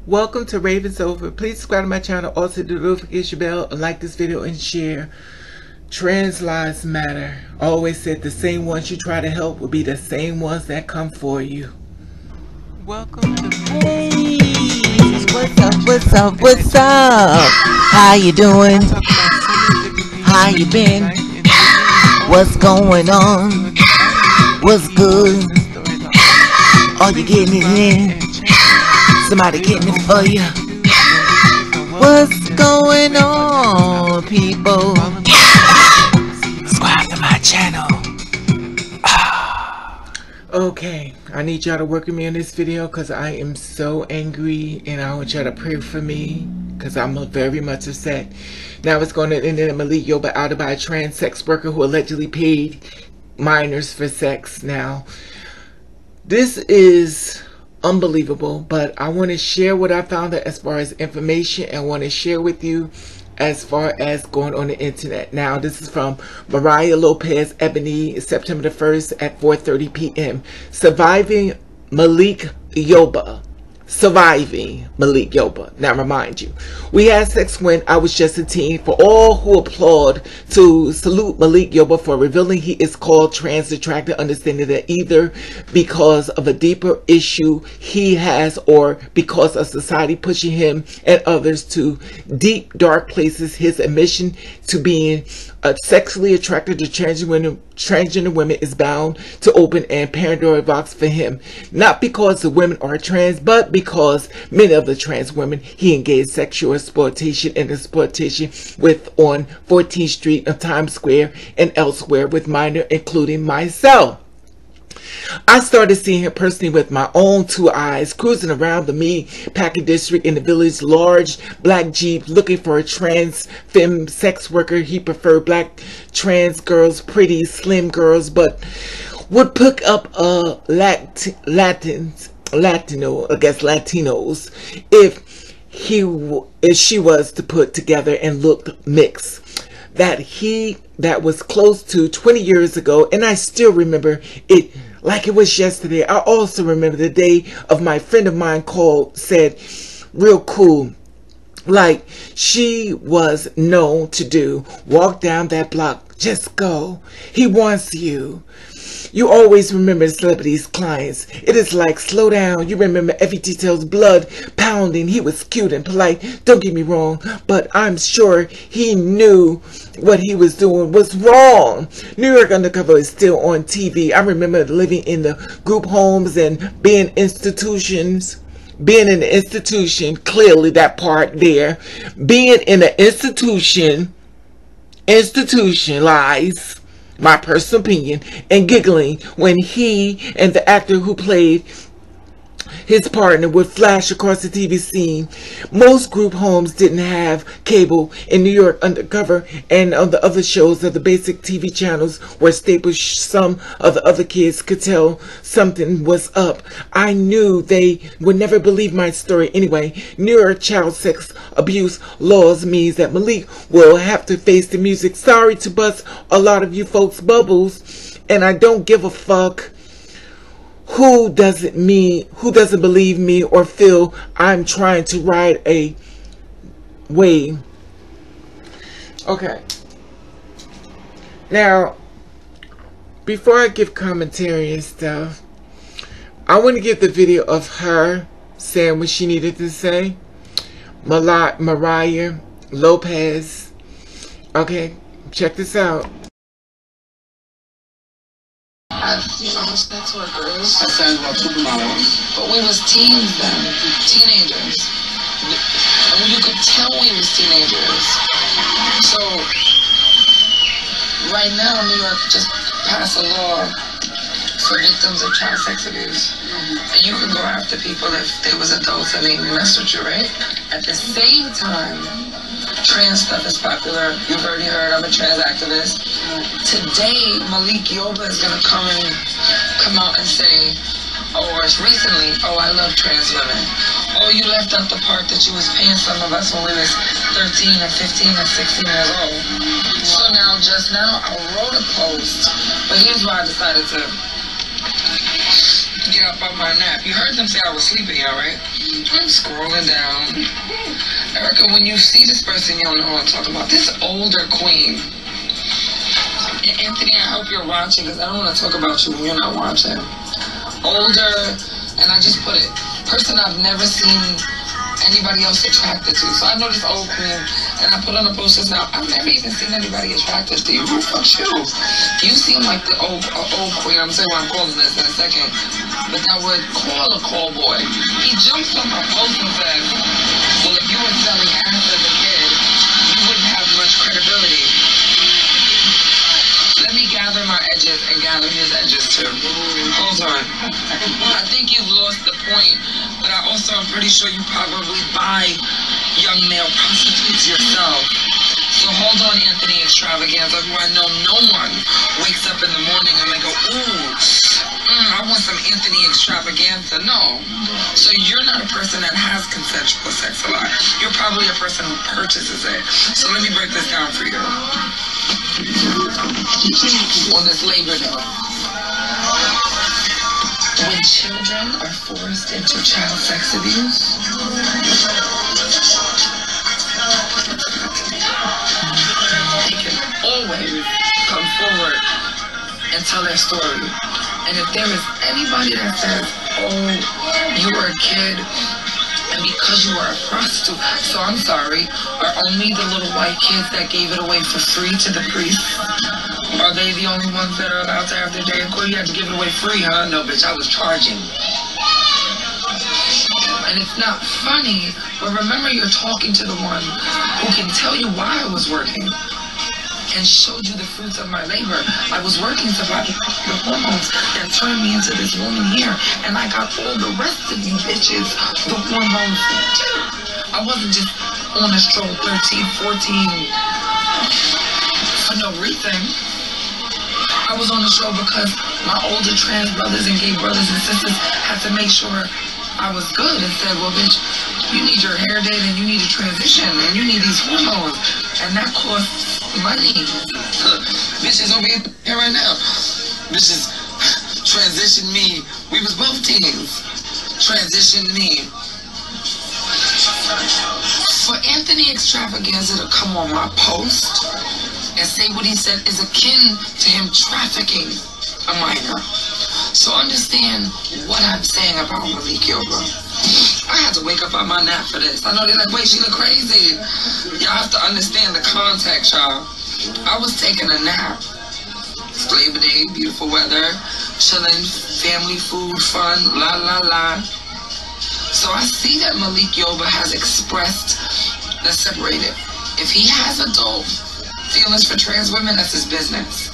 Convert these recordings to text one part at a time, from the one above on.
Welcome to Ravens Over. Please subscribe to my channel, also do the notification bell, and like this video and share. Trans lives matter. I always said the same ones you try to help will be the same ones that come for you. Welcome to Hey, what's up? How you doing? How you been? What's going on? What's good? Are you getting it in? Somebody getting it for you? What's going on, people? Subscribe to my channel. Okay, I need y'all to work with me in this video because I am so angry, and I want y'all to pray for me because I'm very much upset. Now it's going to end in Malik Yoba outed by a trans sex worker who allegedly paid minors for sex. Now, this is unbelievable, but I want to share what I found out as far as information, and want to share with you as far as going on the internet. Now, this is from MariahLopezEbony, September the 1st at 4:30 p.m. Surviving Malik Yoba. Surviving Malik Yoba. Now, remind you, we had sex when I was just a teen. For all who applaud, to salute Malik Yoba for revealing he is called trans attracted, understanding that either because of a deeper issue he has or because of society pushing him and others to deep dark places, his admission to being sexually attracted to transgender women is bound to open a Pandora's box for him. Not because the women are trans, but because many of the trans women he engaged sexual exploitation and exploitation with on 14th Street of Times Square and elsewhere with minors, including myself. I started seeing him personally with my own two eyes, cruising around the meatpacking district in the village, large black Jeep, looking for a trans femme sex worker. He preferred black trans girls, pretty, slim girls, but would pick up Latinos, if she was to put together and looked mixed. That was close to 20 years ago, and I still remember it like it was yesterday. I also remember the day of my friend of mine said, real cool, like she was known to do, walk down that block, just go. He wants you. You always remember the celebrities' clients. It is like, slow down. You remember every detail's blood pounding. He was cute and polite. Don't get me wrong, but I'm sure he knew what he was doing was wrong. New York Undercover is still on TV. I remember living in the group homes and being in institutions. Being in the institution, clearly that part there. Being in an institution lies. My personal opinion, and giggling when he and the actor who played his partner would flash across the TV scene. Most group homes didn't have cable. In New York Undercover and on the other shows of the basic TV channels where staples, some of the other kids could tell something was up. I knew they would never believe my story anyway. New York child sex abuse laws means that Malik will have to face the music. Sorry to bust a lot of you folks' bubbles, and I don't give a fuck who doesn't believe me or feel I'm trying to ride a wave. Okay. Now, before I give commentary and stuff, I want to give the video of her saying what she needed to say. Mariah Lopez. Okay, check this out. Sex workers. I said about supermodels. But we was teens then, teenagers. And you could tell we was teenagers. So, right now, New York just passed a law for victims of child sex abuse. And you could go after people if they was adults and they messed with you, right? At the same time, trans stuff is popular. You've already heard I'm a trans activist. Today, Malik Yoba is gonna come out and say, or recently, oh, I love trans women. Oh, you left out the part that you was paying some of us when we was 13 and 15 and 16 years old. So now, just now, I wrote a post, but here's why I decided to get up on my nap. You heard them say I was sleeping, all right? I'm scrolling down. Erica, when you see this person, you'll know what I'm talking about. This older queen. And Anthony, I hope you're watching because I don't want to talk about you when you're not watching. Older, and I just put it, person I've never seen anybody else attracted to. So I know this old queen, and I put on the posters now. I've never even seen anybody attracted to you. Who the fuck you? You seem like the old queen. I'm saying what I'm calling this in a second. But that would call a call boy. He jumps on my post and says, well, if you were selling ass as a kid, you wouldn't have much credibility. Let me gather my edges and gather his edges too. Hold on. I think you've lost the point, but I also am pretty sure you probably buy young male prostitutes yourself. So hold on, Anthony Extravaganza, who I know no one wakes up in the morning and they go, ooh, I want some Anthony Extravaganza. No. So you're not a person that has consensual sex a lot. You're probably a person who purchases it. So let me break this down for you. On this Labor Day, when children are forced into child sex abuse, they can always come forward and tell their story. And if there is anybody that says, oh, you were a kid, and because you are a prostitute, so I'm sorry, are only the little white kids that gave it away for free to the priest? Are they the only ones that are allowed to have their day in court? You had to give it away free, huh? No, bitch, I was charging. And it's not funny, but remember you're talking to the one who can tell you why I was working and showed you the fruits of my labor. I was working to buy the hormones that turned me into this woman here, and I got all the rest of you bitches the hormones too. I wasn't just on a stroll 13, 14 for no reason. I was on the show because my older trans brothers and gay brothers and sisters had to make sure I was good and said, well, bitch, you need your hair did and you need a transition and you need these hormones, and that costs money. Bitches over here right now. Bitches transition me. We was both teens. Transition me. For Anthony Extravaganza to come on my post and say what he said is akin to him trafficking a minor. So understand what I'm saying about Malik Yoba. I had to wake up out my nap for this. I know they're like, wait, she look crazy. Y'all have to understand the context, y'all. I was taking a nap. It's Labor Day, beautiful weather, chilling, family, food, fun, la la la. So I see that Malik Yoba has expressed, let's separate it. If he has adult feelings for trans women, that's his business.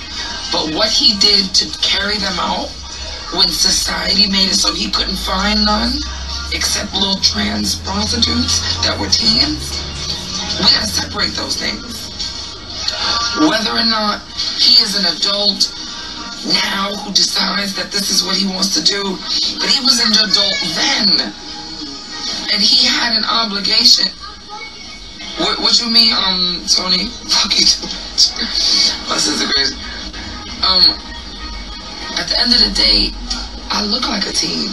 But what he did to carry them out when society made it so he couldn't find none except little trans prostitutes that were teens, we gotta separate those things. Whether or not he is an adult now who decides that this is what he wants to do, but he was an adult then, and he had an obligation. What you mean, Tony? Fuck you too much. My sister crazy. At the end of the day, I look like a teen.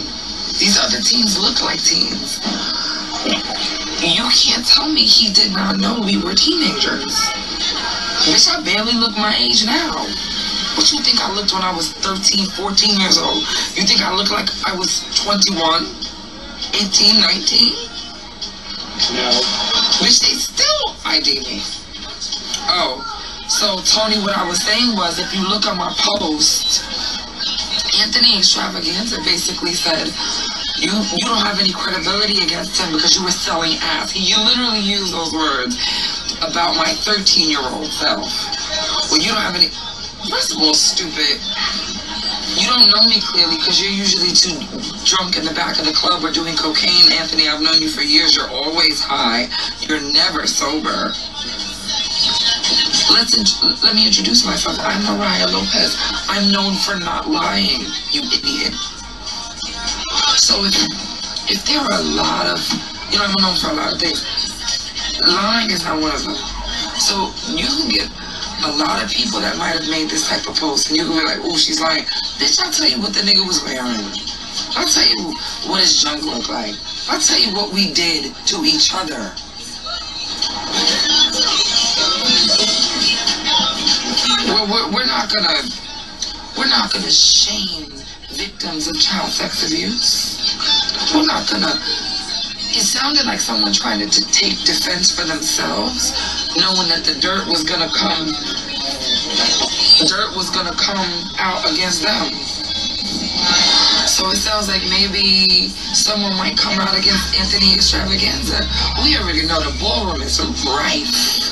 These other teens look like teens. You can't tell me he did not know we were teenagers. Bitch, I barely look my age now. What you think I looked when I was 13, 14 years old? You think I looked like I was 21, 18, 19? No. Bitch, they still ID me. Oh, so Tony, what I was saying was, if you look at my post, Anthony Extravaganza basically said, you don't have any credibility against him because you were selling ass. He literally used those words about my 13-year-old self. Well, you don't have any... First of all, stupid. You don't know me clearly because you're usually too drunk in the back of the club or doing cocaine. Anthony, I've known you for years. You're always high. You're never sober. Let me introduce myself. I'm Mariah Lopez. I'm known for not lying, you idiot. So if there are a lot of, I'm known for a lot of things. Lying is not one of them. So you can get a lot of people that might have made this type of post, and you can be like, oh, she's lying. Bitch, I'll tell you what the nigga was wearing. I'll tell you what his junk looked like. I'll tell you what we did to each other. We're not gonna shame victims of child sex abuse. We're not gonna. It sounded like someone trying to take defense for themselves, knowing that the dirt was gonna come out against them. So it sounds like maybe someone might come out against Anthony Extravaganza. We already know the ballroom is rife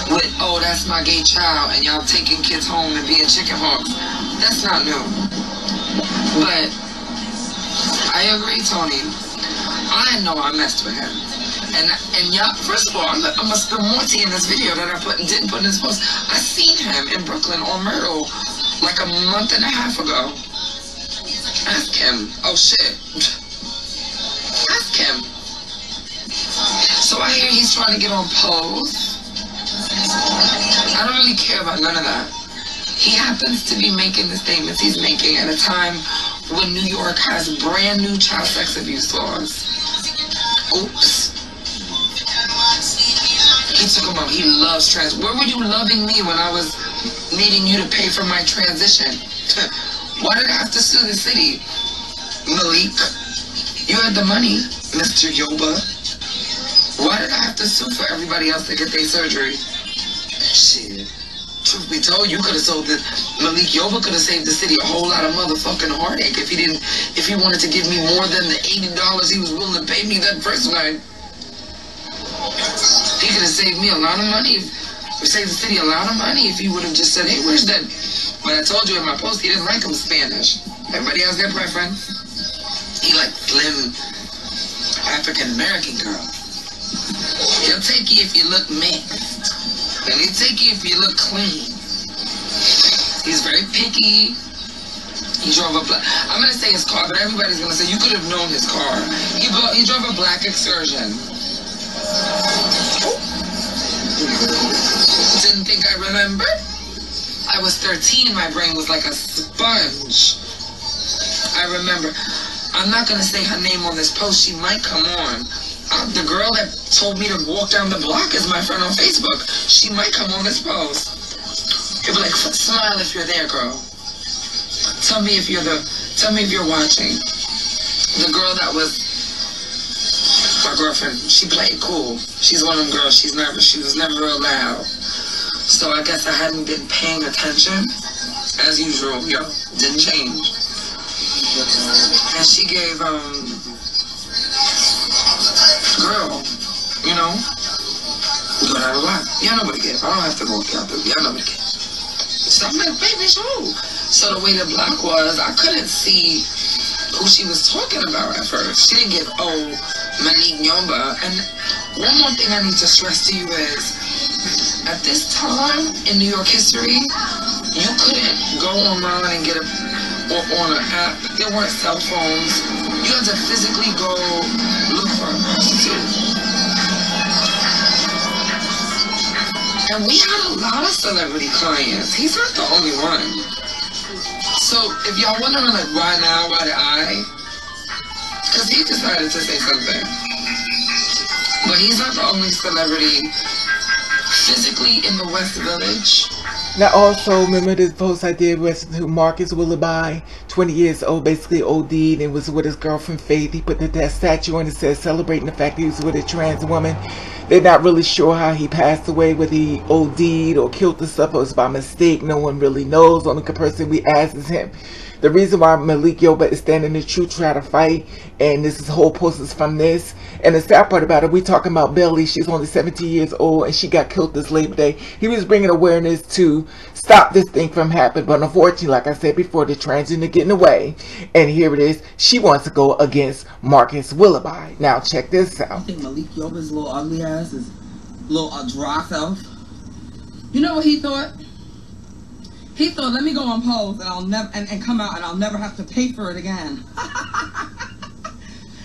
with, oh, that's my gay child, and y'all taking kids home and being chicken hawks. That's not new. But I agree, Tony. I know I messed with him. And y'all, first of all, I'm gonna spill more tea in this video that I didn't put in this post. I seen him in Brooklyn on Myrtle like a month and a half ago. Ask him. Oh shit. Ask him. So I hear he's trying to get on Pose. I don't really care about none of that. He happens to be making the statements he's making at a time when New York has brand new child sex abuse laws. Oops. He took him up. He loves trans. Where were you loving me when I was needing you to pay for my transition? Why did I have to sue the city? Malik, you had the money, Mr. Yoba. Why did I have to sue for everybody else to get their surgery? Shit. Truth be told, you could have sold it. Malik Yoba could have saved the city a whole lot of motherfucking heartache if he wanted to give me more than the $80 he was willing to pay me that first night. He could have saved me a lot of money. Saved the city a lot of money if he would have just said, hey, where's that? But I told you in my post, he didn't like him Spanish. Everybody has their preference. He liked slim African-American girls. He'll take you if you look mixed. And he'll take you if you look clean. He's very picky. He drove a black... I'm going to say his car, but everybody's going to say, you could have known his car. He drove a black Excursion. Didn't think I remembered? I was 13, my brain was like a sponge. I remember. I'm not going to say her name on this post. She might come on. The girl that told me to walk down the block is my friend on Facebook. She might come on this post. He'll be like, smile if you're there, girl. Tell me if you're watching. The girl that was my girlfriend, she played cool. She's one of them girls. She was never real loud. So I guess I hadn't been paying attention. As usual, yo, didn't change. And she gave, girl, you know, we got out a lot. Y'all know what it gave. I don't have to go out there. Y'all know what it gave. So I'm like, baby, show. So the way the block was, I couldn't see who she was talking about at first. She didn't give, oh, Malik Yoba. And one more thing I need to stress to you is, at this time in New York history, you couldn't go online and get on an app. There weren't cell phones. You had to physically go look for a prostitute. And we had a lot of celebrity clients. He's not the only one. So if y'all wondering, like, why now? Why did I? Because he decided to say something. But he's not the only celebrity physically in the West Village. Now also, remember this post I did with Marcus Willoughby, 20 years old, basically OD'd and was with his girlfriend Faith. He put that statue on it, says celebrating the fact that he was with a trans woman. They're not really sure how he passed away, whether he OD'd or killed himself, or it was by mistake. No one really knows. Only person we ask is him. The reason why Malik Yoba is standing the truth, try to fight, and this whole post is from this. And the sad part about it, we talking about Belly. She's only 17 years old, and she got killed this Labor Day. He was bringing awareness to stop this thing from happening, but unfortunately, like I said before, the transgender getting away. And here it is. She wants to go against Marcus Willoughby. Now check this out. I think Malik Yoba's little ugly ass is little dry self. You know what he thought? He thought, let me go on Pose and I'll never and come out and I'll never have to pay for it again.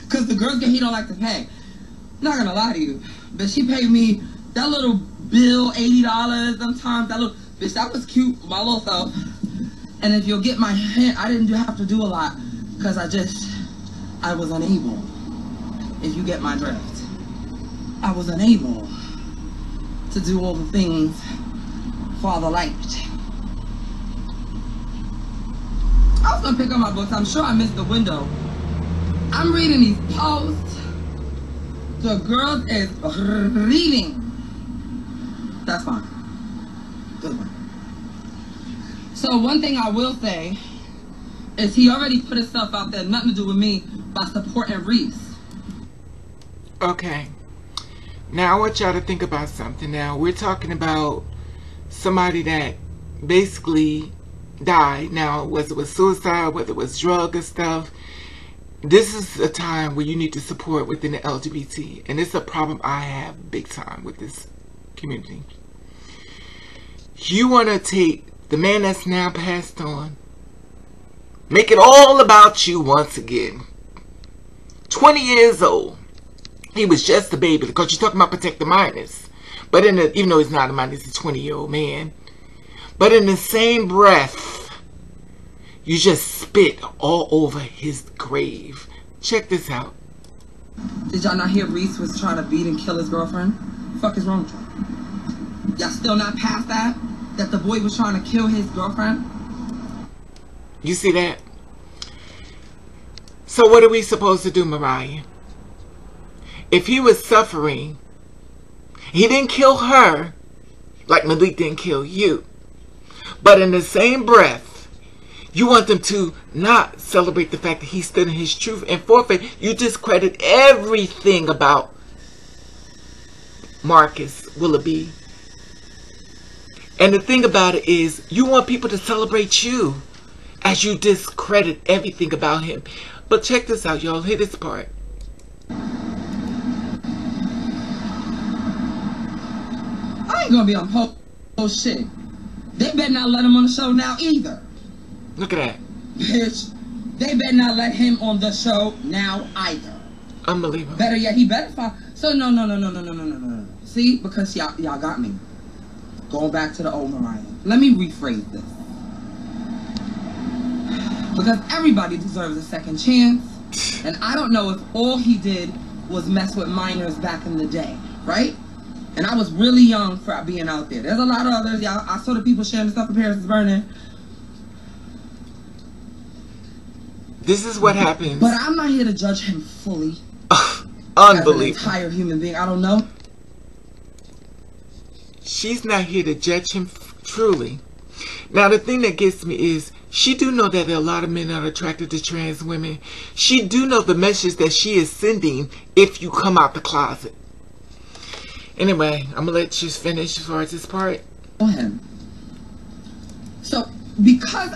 Cause the girl he don't like to pay. Not gonna lie to you, but she paid me that little bill, $80 sometimes. That little bitch, that was cute for my little self. And if you'll get my hint, I didn't have to do a lot, cause I was unable. if you get my drift. I was unable to do all the things Father liked. I was gonna pick up my books. I'm sure I missed the window. I'm reading these posts. The girl is reading. That's fine. Good one. So one thing I will say is he already put himself out there, nothing to do with me, by supporting Reese. Okay. Now I want y'all to think about something. Now we're talking about somebody that basically died. Now, whether it was suicide, whether it was drug or stuff, this is a time where you need to support within the LGBT. And it's a problem I have big time with this community. You want to take the man that's now passed on, make it all about you once again. 20 years old. He was just a baby, because you're talking about protect the minors. But even though he's not a minor, he's a 20-year-old man. But in the same breath, you just spit all over his grave. Check this out. Did y'all not hear Reese was trying to beat and kill his girlfriend? The fuck is wrong with y'all? Y'all still not past that? That the boy was trying to kill his girlfriend? You see that? So what are we supposed to do, Mariah? If he was suffering, he didn't kill her like Malik didn't kill you. But in the same breath, you want them to not celebrate the fact that he stood in his truth and forfeit. You discredit everything about Marcus Willoughby. And the thing about it is, you want people to celebrate you as you discredit everything about him. But check this out, y'all. Hear this part. I ain't gonna be on post shit. They better not let him on the show now either. Look at that. Bitch, they better not let him on the show now either. Unbelievable. Better yet, he better find. So no. See, because y'all got me. Going back to the old Mariah. Let me rephrase this. Because everybody deserves a second chance. And I don't know if all he did was mess with minors back in the day, right? And I was really young for being out there. There's a lot of others. Y'all, I saw the people sharing the stuff in Paris is burning. This is what happens. But I'm not here to judge him fully. Unbelievable. As an entire human being. I don't know. She's not here to judge him truly. Now, the thing that gets me is, she do know that there are a lot of men that are attracted to trans women. She do know the message that she is sending if you come out the closet. Anyway, I'm going to let you finish as far as this part. Him. So, because,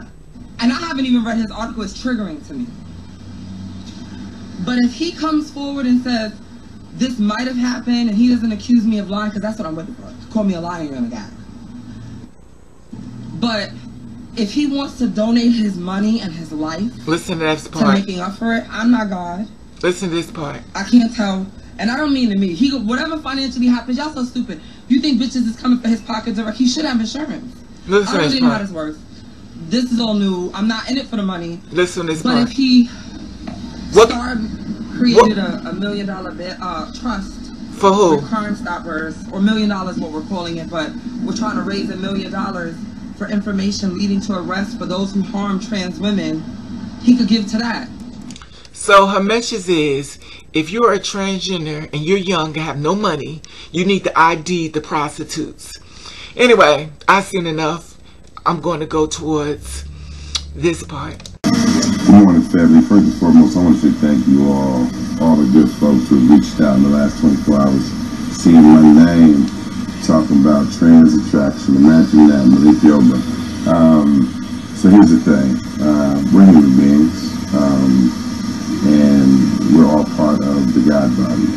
and I haven't even read his article, it's triggering to me. But if he comes forward and says, this might have happened, and he doesn't accuse me of lying, because that's what I'm with for. Call me a liar, you're gonna get. But if he wants to donate his money and his life, listen to this part, to making up for it, I'm not God. Listen to this part. I can't tell, and I don't mean to me. Whatever financially happens, y'all so stupid. You think bitches is coming for his pocket direct? He should have insurance. Listen I don't to this really know how part. this works. This is all new. I'm not in it for the money. Listen to this but part. But if he created a $1 million trust for who? For Crime Stoppers, or $1 million what we're calling it, but we're trying to raise $1 million for information leading to arrest for those who harm trans women, he could give to that. So her message is, if you're a transgender and you're young and have no money, you need to ID the prostitutes. Anyway, I've seen enough. I'm going to go towards this part. Good morning, family. First and foremost, I want to say thank you all the good folks who have reached out in the last 24 hours, seeing my name, talking about trans attraction. Imagine that, Malik Yoba. So here's the thing. We're human beings, and we're all part of the God body.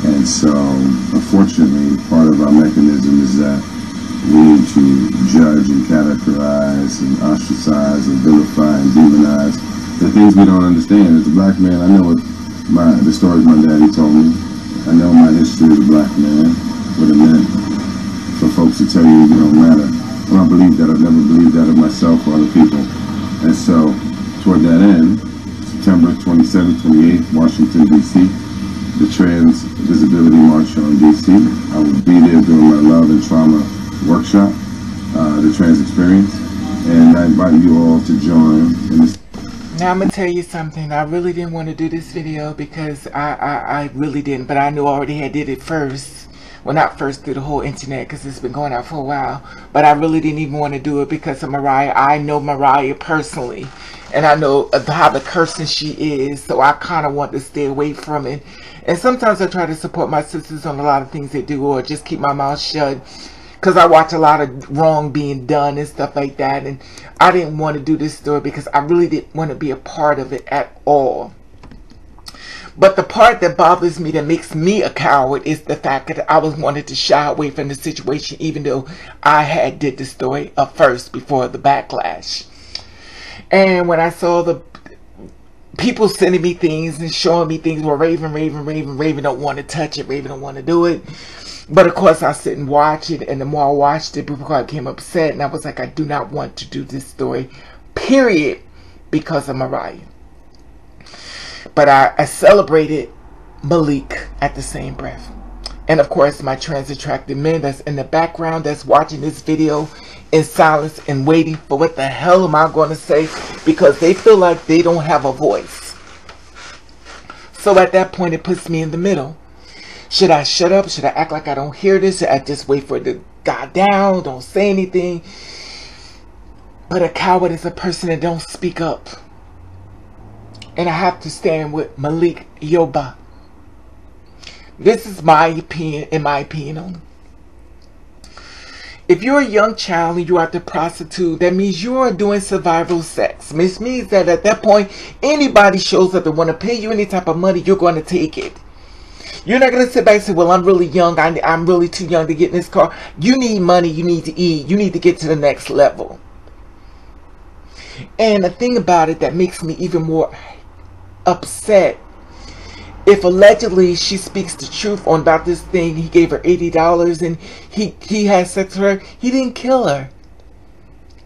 And so, unfortunately, part of our mechanism is that we need to judge and categorize and ostracize and vilify and demonize the things we don't understand. As a black man, I know the stories my daddy told me. I know my history as a black man, what it meant for folks to tell you don't matter. I don't believe that. I've never believed that of myself or other people. And so, toward that end, September 27th, 28th, Washington, D.C., the Trans Visibility March on DC. I will be there doing my love and trauma workshop, the Trans Experience, and I invite you all to join in this. Now I'm gonna tell you something. I really didn't want to do this video because I really didn't, but I knew I already had did it first. Well, not first through the whole internet because it's been going out for a while, but I really didn't even want to do it because of Mariah. I know Mariah personally, and I know how the person she is, so I kind of want to stay away from it. And sometimes I try to support my sisters on a lot of things they do, or just keep my mouth shut, because I watch a lot of wrong being done and stuff like that. And I didn't want to do this story because I really didn't want to be a part of it at all. But the part that bothers me, that makes me a coward, is the fact that I was wanted to shy away from the situation, even though I had did the story up first before the backlash. And when I saw the people sending me things and showing me things, well, Raven don't want to touch it, Raven don't want to do it. But of course I sit and watch it, and the more I watched it, before I became upset, and I was like, I do not want to do this story, period, because of Mariah. But I celebrated Malik at the same breath. And of course my trans attracted men that's in the background that's watching this video in silence and waiting for what the hell am I going to say, because they feel like they don't have a voice. So at that point it puts me in the middle. Should I shut up? Should I act like I don't hear this? Should I just wait for it to die down? Don't say anything? But a coward is a person that don't speak up. And I have to stand with Malik Yoba. This is my opinion, in my opinion only. If you're a young child and you're out to prostitute, that means you're doing survival sex. Which means that at that point, anybody shows up and want to pay you any type of money, you're going to take it. You're not going to sit back and say, well, I'm really young. I'm really too young to get in this car. You need money. You need to eat. You need to get to the next level. And the thing about it that makes me even more upset, if allegedly she speaks the truth on about this thing, he gave her $80 and he had sex with her, he didn't kill her.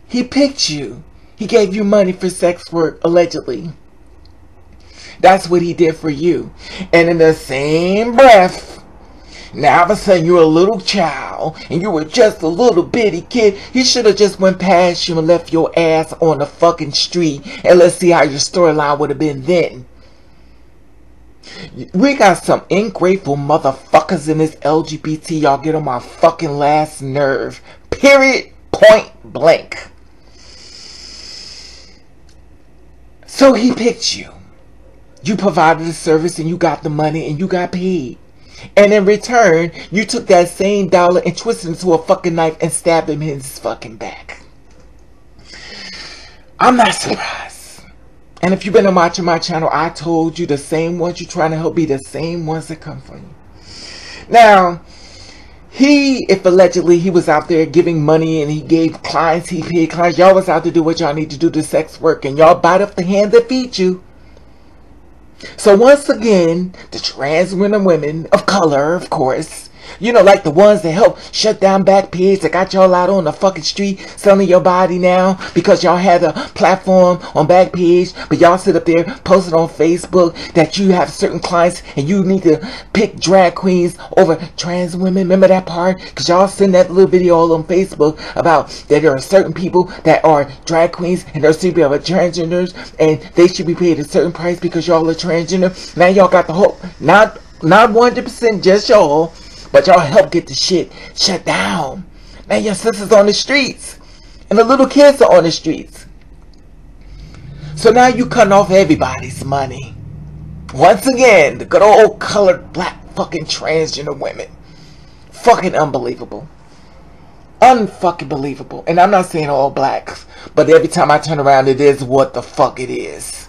He picked you. He gave you money for sex work, allegedly. That's what he did for you. And in the same breath, now all of a sudden you're a little child and you were just a little bitty kid. He should have just went past you and left your ass on the fucking street, and let's see how your storyline would have been then. We got some ungrateful motherfuckers in this LGBT. Y'all get on my fucking last nerve. Period. Point blank. So he picked you. You provided the service and you got the money and you got paid. And in return, you took that same dollar and twisted it into a fucking knife and stabbed him in his fucking back. I'm not surprised. And if you've been watching my channel, I told you the same ones you're trying to help be the same ones that come for you. Now, if allegedly he was out there giving money and he gave clients, he paid clients, y'all was out to do what y'all need to do, the sex work, and y'all bite off the hand that feeds you. So once again, the trans women of color, of course, you know, like the ones that help shut down Backpage, that got y'all out on the fucking street selling your body now because y'all had a platform on Backpage, but y'all sit up there posting on Facebook that you have certain clients and you need to pick drag queens over trans women. Remember that part? Because y'all send that little video all on Facebook about that there are certain people that are drag queens and there are certain people that are transgenders and they should be paid a certain price because y'all are transgender. Now y'all got the whole, not 100% just y'all, but y'all help get the shit shut down. Now your sisters on the streets. And the little kids are on the streets. So now you cutting off everybody's money. Once again, the good old colored black fucking transgender women. Fucking unbelievable. Unfucking believable. And I'm not saying all blacks, but every time I turn around it is what the fuck it is.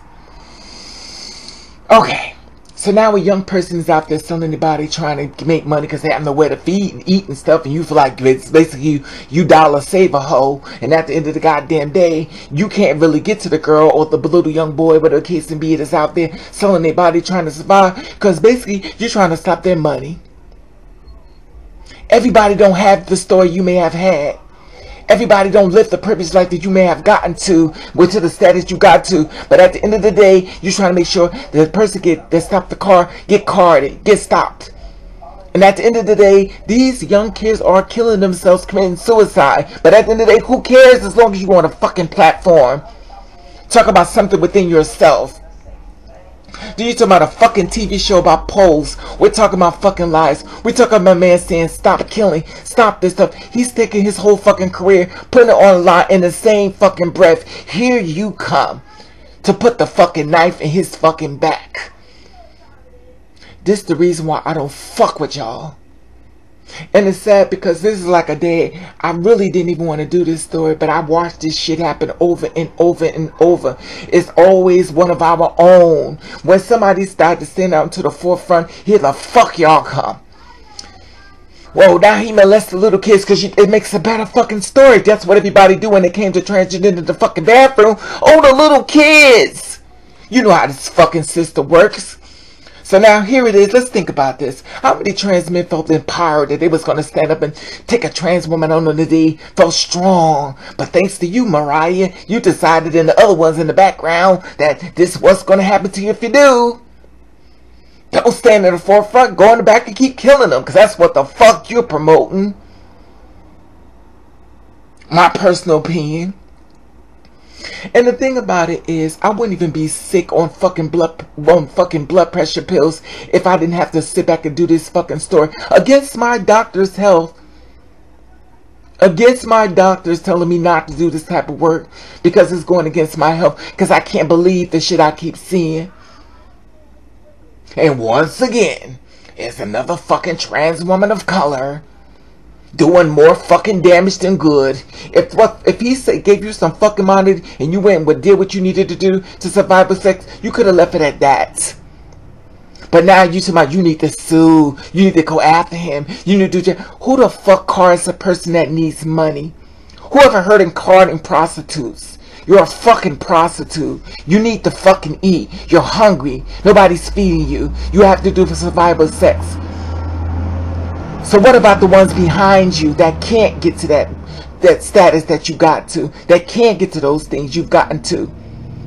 Okay. So now a young person is out there selling their body, trying to make money because they have nowhere to feed and eat and stuff, and you feel like it's basically you dollar save a hoe, and at the end of the goddamn day, you can't really get to the girl or the little young boy, whatever the case may be, that's out there selling their body trying to survive, because basically you're trying to stop their money. Everybody don't have the story you may have had. Everybody don't live the privileged life that you may have gotten to, to the status you got to. But at the end of the day, you're trying to make sure that the person that stopped the car get carded, get stopped. And at the end of the day, these young kids are killing themselves, committing suicide. But at the end of the day, who cares as long as you're on a fucking platform? Talk about something within yourself. Do you talk about a fucking TV show about polls? We're talking about fucking lies. We're talking about a man saying stop killing, stop this stuff. He's taking his whole fucking career, putting it on line in the same fucking breath. Here you come to put the fucking knife in his fucking back. This is the reason why I don't fuck with y'all. And it's sad because this is like a day I really didn't even want to do this story, but I watched this shit happen over and over and over. It's always one of our own. When somebody started to stand out to the forefront, here the fuck y'all come. Whoa, now he molested little kids because it makes a better fucking story. That's what everybody do when they came to transgender in the fucking bathroom. Oh, the little kids. You know how this fucking system works. So now here it is. Let's think about this. How many trans men felt empowered that they was going to stand up and take a trans woman on the knee, felt strong. But thanks to you, Mariah, you decided and the other ones in the background that this is what's going to happen to you if you do. Don't stand in the forefront, go in the back and keep killing them, because that's what the fuck you're promoting. My personal opinion. And the thing about it is, I wouldn't even be sick on fucking blood pressure pills if I didn't have to sit back and do this fucking story against my doctor's health, against my doctors telling me not to do this type of work because it's going against my health, because I can't believe the shit I keep seeing. And once again, it's another fucking trans woman of color doing more fucking damage than good. If he gave you some fucking money and you went and did what you needed to do to survive with sex, you could have left it at that. But now you talking about you need to sue, you need to go after him, you need to do. Who the fuck cards a person that needs money? Who ever heard of carding prostitutes? You're a fucking prostitute. You need to fucking eat. You're hungry. Nobody's feeding you. You have to do for survival sex. So what about the ones behind you that can't get to that status that you got to, that can't get to those things you've gotten to,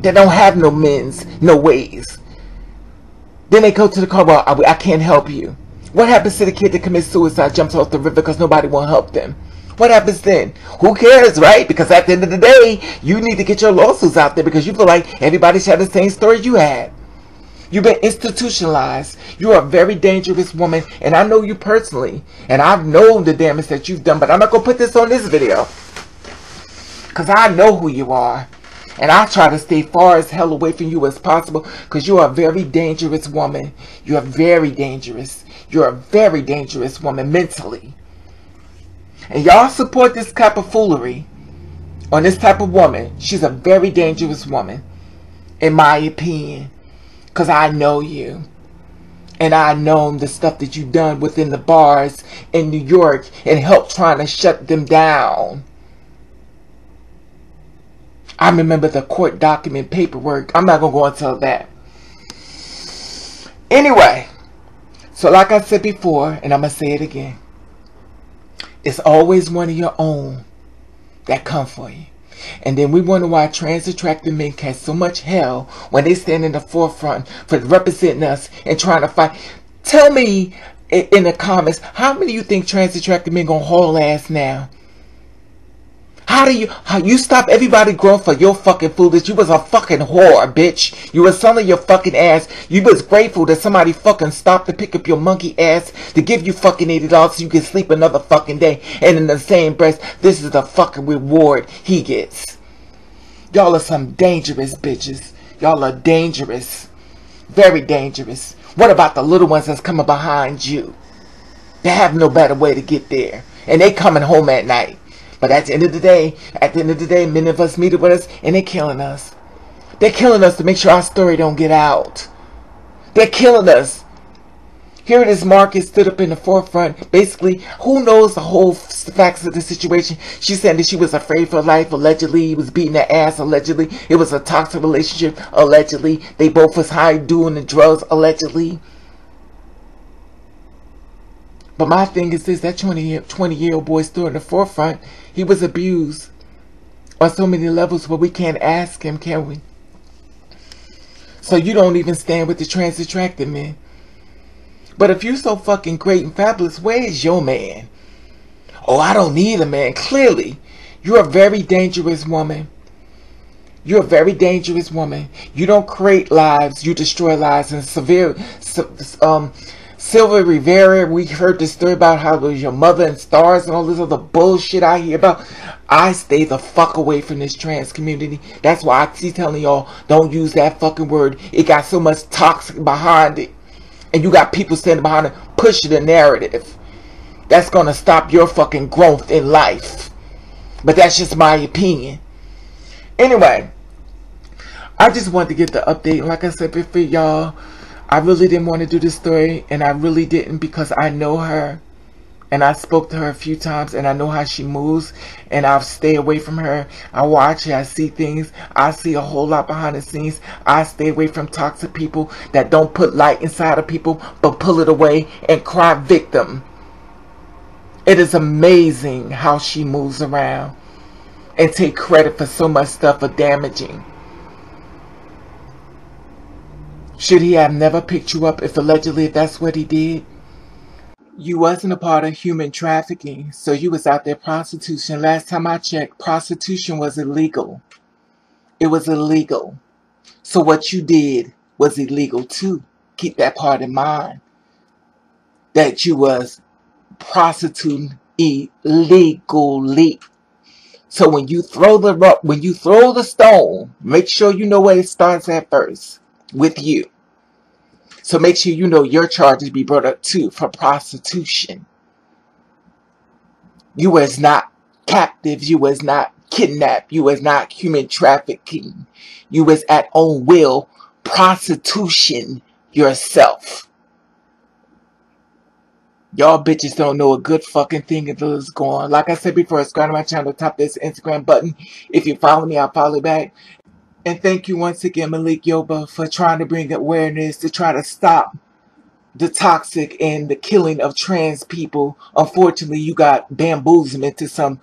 that don't have no men's, no ways? Then they go to the car, well, I can't help you. What happens to the kid that commits suicide, jumps off the river because nobody will help them? What happens then? Who cares, right? Because at the end of the day, you need to get your lawsuits out there because you feel like everybody's had the same story you had. You've been institutionalized. You're a very dangerous woman, and I know you personally, and I've known the damage that you've done, but I'm not going to put this on this video because I know who you are, and I try to stay far as hell away from you as possible because you're a very dangerous woman. You're very dangerous. You're a very dangerous woman mentally. And y'all support this type of foolery on this type of woman. She's a very dangerous woman, in my opinion. Because I know you. And I know the stuff that you've done within the bars in New York and helped trying to shut them down. I remember the court document paperwork. I'm not going to go into all that. Anyway. So like I said before, and I'm going to say it again. It's always one of your own that come for you. And then we wonder why trans attracted men catch so much hell when they stand in the forefront for representing us and trying to fight. Tell me in the comments, how many of you think trans attracted men gonna haul ass now? How you stop everybody growing for your fucking foolish? You was a fucking whore, bitch. You was selling your fucking ass. You was grateful that somebody fucking stopped to pick up your monkey ass to give you fucking $80 so you can sleep another fucking day. And in the same breath, this is the fucking reward he gets. Y'all are some dangerous bitches. Y'all are dangerous. Very dangerous. What about the little ones that's coming behind you? They have no better way to get there. And they coming home at night. But at the end of the day, many of us meet up with us and they're killing us. They're killing us to make sure our story don't get out. They're killing us. Here it is, Marcus stood up in the forefront. Basically, who knows the whole facts of the situation? She said that she was afraid for her life. Allegedly, he was beating her ass. Allegedly, it was a toxic relationship. Allegedly, they both was high doing the drugs. Allegedly. But my thing is this, that 20-year-old boy still in the forefront. He was abused on so many levels, but we can't ask him, can we? So you don't even stand with the trans attracted men. But if you're so fucking great and fabulous, where is your man? Oh, I don't need a man. Clearly, you're a very dangerous woman. You're a very dangerous woman. You don't create lives, you destroy lives. And Silva Rivera, we heard this story about how it was your mother and stars and all this other bullshit I hear about. I stay the fuck away from this trans community. That's why I keep telling y'all, don't use that fucking word. It got so much toxic behind it. And you got people standing behind it, pushing the narrative. That's gonna stop your fucking growth in life. But that's just my opinion. Anyway, I just wanted to get the update. Like I said before, y'all, I really didn't want to do this story, and I really didn't, because I know her, and I spoke to her a few times, and I know how she moves, and I'll stay away from her. I watch her, I see things, I see a whole lot behind the scenes. I stay away from toxic people that don't put light inside of people, but pull it away and cry victim. It is amazing how she moves around and take credit for so much stuff for damaging. Should he have never picked you up if allegedly that's what he did? You wasn't a part of human trafficking, so you was out there prostitution. Last time I checked, prostitution was illegal. It was illegal. So what you did was illegal too. Keep that part in mind. That you was prostituting illegally. So when you throw the stone, make sure you know where it starts at first. With you. So make sure you know your charges be brought up too for prostitution. You was not captives. You was not kidnapped. You was not human trafficking. You was at own will prostitution yourself. Y'all bitches don't know a good fucking thing until it's gone. Like I said before, subscribe to my channel, tap this Instagram button. If you follow me, I'll follow back. And thank you once again, Malik Yoba, for trying to bring awareness to try to stop the toxic and the killing of trans people. Unfortunately, you got bamboozled into some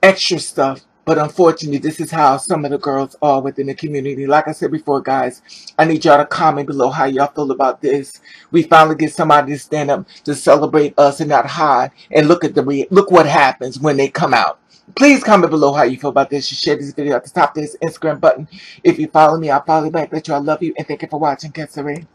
extra stuff. But unfortunately, this is how some of the girls are within the community. Like I said before, guys, I need y'all to comment below how y'all feel about this. We finally get somebody to stand up to celebrate us and not hide. And look what happens when they come out. Please comment below how you feel about this. You share this video at the top of this Instagram button. If you follow me, I'll follow you back. Let y'all love you and thank you for watching. Catch the rain.